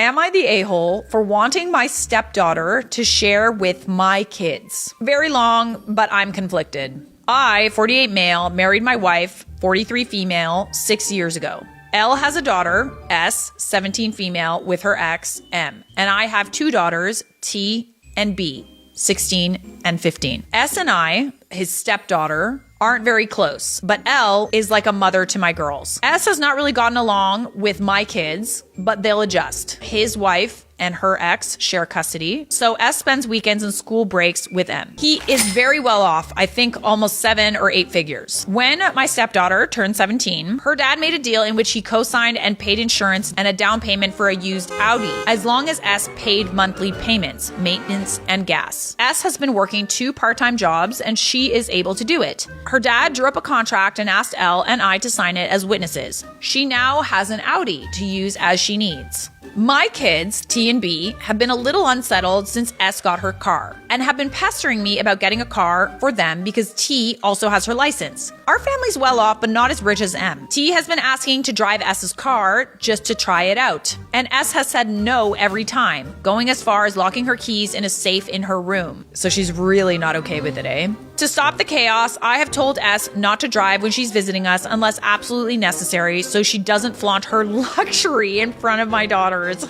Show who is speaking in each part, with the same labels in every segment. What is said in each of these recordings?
Speaker 1: Am I the a-hole for wanting my stepdaughter to share with my kids? Very long, but I'm conflicted. I, 48 male, married my wife, 43 female, 6 years ago. L has a daughter, S, 17 female, with her ex, M. And I have 2 daughters, T and B, 16 and 15. S and I, his stepdaughter, aren't very close, but L is like a mother to my girls. S has not really gotten along with my kids, but they'll adjust. His wife and her ex share custody, so S spends weekends and school breaks with M. He is very well off, I think almost 7 or 8 figures. When my stepdaughter turned 17, her dad made a deal in which he co-signed and paid insurance and a down payment for a used Audi, as long as S paid monthly payments, maintenance, and gas. S has been working 2 part-time jobs, and she is able to do it. Her dad drew up a contract and asked L and I to sign it as witnesses. She now has an Audi to use as she needs. My kids, T and B, have been a little unsettled since S got her car and have been pestering me about getting a car for them because T also has her license. Our family's well off, but not as rich as M. T has been asking to drive S's car just to try it out, and S has said no every time, going as far as locking her keys in a safe in her room. So she's really not okay with it, eh? To stop the chaos, I have told S not to drive when she's visiting us unless absolutely necessary, so she doesn't flaunt her luxury in front of my daughters.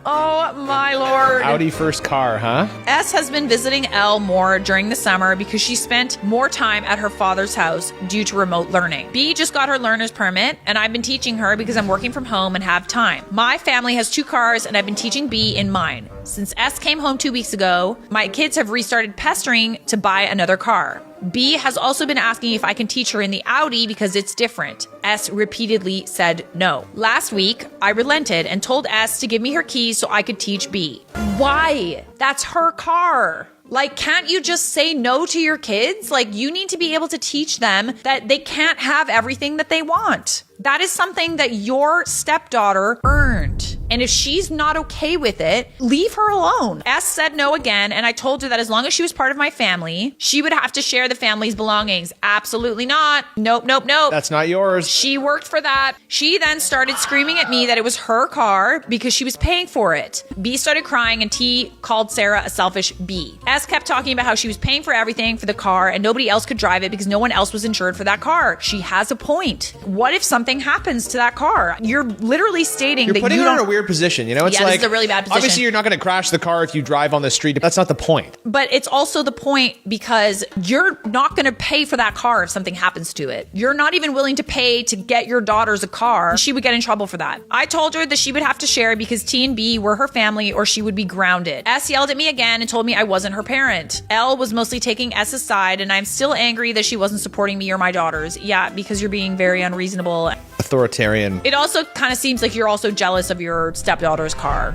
Speaker 1: Oh my lord.
Speaker 2: Audi first car, huh?
Speaker 1: S has been visiting L more during the summer because she spent more time at her father's house due to remote learning. B just got her learner's permit, and I've been teaching her because I'm working from home and have time. My family has 2 cars, and I've been teaching B in mine. Since S came home 2 weeks ago, my kids have restarted pestering to buy another car. B has also been asking if I can teach her in the Audi because it's different. S repeatedly said no. Last week, I relented and told S to give me her keys so I could teach B. Why? That's her car. Like, can't you just say no to your kids? Like, you need to be able to teach them that they can't have everything that they want. That is something that your stepdaughter earned. And if she's not okay with it, leave her alone. S said no again, and I told her that as long as she was part of my family, she would have to share the family's belongings. Absolutely not. Nope, nope, nope.
Speaker 2: That's not yours.
Speaker 1: She worked for that. She then started screaming at me that it was her car because she was paying for it. B started crying, and T called Sarah a selfish B. S kept talking about how she was paying for everything for the car and nobody else could drive it because no one else was insured for that car. She has a point. What if something happens to that car? You're literally stating that you don't...
Speaker 2: You're putting her in a weird position, you know? It's
Speaker 1: this is a really bad position.
Speaker 2: Obviously, you're not going to crash the car if you drive on the street. That's not the point.
Speaker 1: But it's also the point because you're not going to pay for that car if something happens to it. You're not even willing to pay to get your daughters a car. She would get in trouble for that. I told her that she would have to share because T and B were her family or she would be grounded. S yelled at me again and told me I wasn't her parent. L was mostly taking S's side, and I'm still angry that she wasn't supporting me or my daughters. Yeah, because you're being very unreasonable.
Speaker 2: Authoritarian.
Speaker 1: It also kind of seems like you're also jealous of your stepdaughter's car.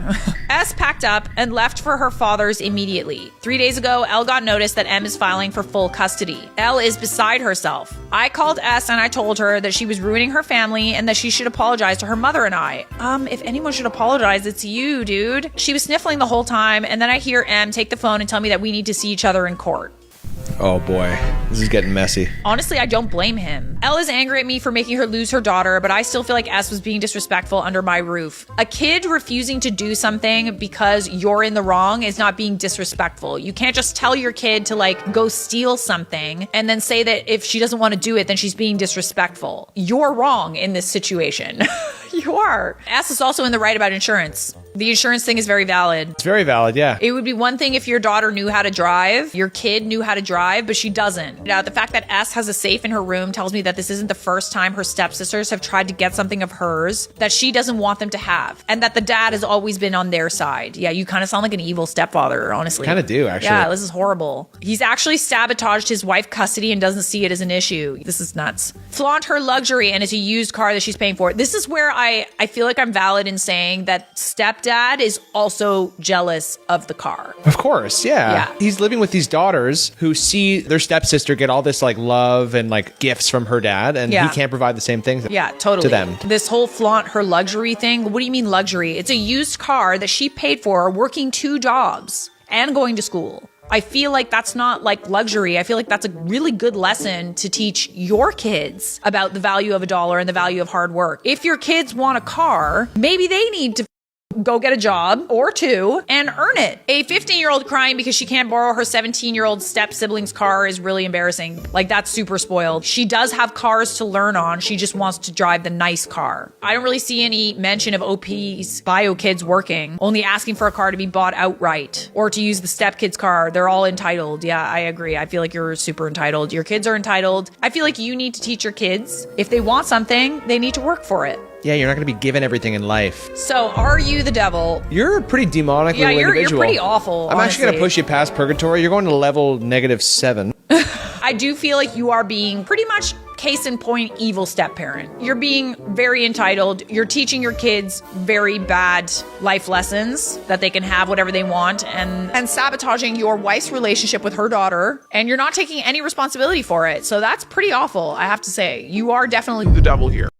Speaker 1: S packed up and left for her father's immediately. 3 days ago, L got notice that M is filing for full custody. L is beside herself. I called S and I told her that she was ruining her family and that she should apologize to her mother and I. If anyone should apologize, it's you, dude. She was sniffling the whole time, and then I hear M take the phone and tell me that we need to see each other in court.
Speaker 2: Oh boy, this is getting messy.
Speaker 1: Honestly, I don't blame him. Elle is angry at me for making her lose her daughter, but I still feel like S was being disrespectful under my roof. A kid refusing to do something because you're in the wrong is not being disrespectful. You can't just tell your kid to like go steal something and then say that if she doesn't want to do it, then she's being disrespectful. You're wrong in this situation. You are. S is also in the right about insurance. The insurance thing is very valid.
Speaker 2: It's very valid, yeah.
Speaker 1: It would be one thing if your daughter knew how to drive, your kid knew how to drive, but she doesn't. Now, the fact that S has a safe in her room tells me that this isn't the first time her stepsisters have tried to get something of hers that she doesn't want them to have, and that the dad has always been on their side. Yeah, you kind of sound like an evil stepfather, honestly.
Speaker 2: Kind of do, actually.
Speaker 1: Yeah, this is horrible. He's actually sabotaged his wife custody and doesn't see it as an issue. This is nuts. Flaunt her luxury and it's a used car that she's paying for. This is where I feel like I'm valid in saying that stepdad is also jealous of the car.
Speaker 2: Of course, yeah. He's living with these daughters who see their stepsister get all this like love and like gifts from her dad, and he can't provide the same things to them.
Speaker 1: This whole flaunt her luxury thing. What do you mean luxury? It's a used car that she paid for working 2 jobs and going to school. I feel like that's not like luxury. I feel like that's a really good lesson to teach your kids about the value of a dollar and the value of hard work. If your kids want a car, maybe they need to go get a job or two and earn it. A 15-year-old crying because she can't borrow her 17-year-old step sibling's car is really embarrassing. Like, that's super spoiled. She does have cars to learn on. She just wants to drive the nice car. I don't really see any mention of OP's bio kids working, only asking for a car to be bought outright or to use the stepkid's car. They're all entitled. Yeah, I agree. I feel like you're super entitled. Your kids are entitled. I feel like you need to teach your kids, if they want something, they need to work for it.
Speaker 2: Yeah, you're not going to be given everything in life.
Speaker 1: So, are you the devil?
Speaker 2: You're a pretty demonic little individual.
Speaker 1: You're pretty awful,
Speaker 2: I'm actually going to push you past purgatory. You're going to level -7.
Speaker 1: I do feel like you are being pretty much case in point evil step parent. You're being very entitled. You're teaching your kids very bad life lessons that they can have whatever they want and sabotaging your wife's relationship with her daughter, and you're not taking any responsibility for it. So that's pretty awful, I have to say. You are definitely
Speaker 3: the devil here.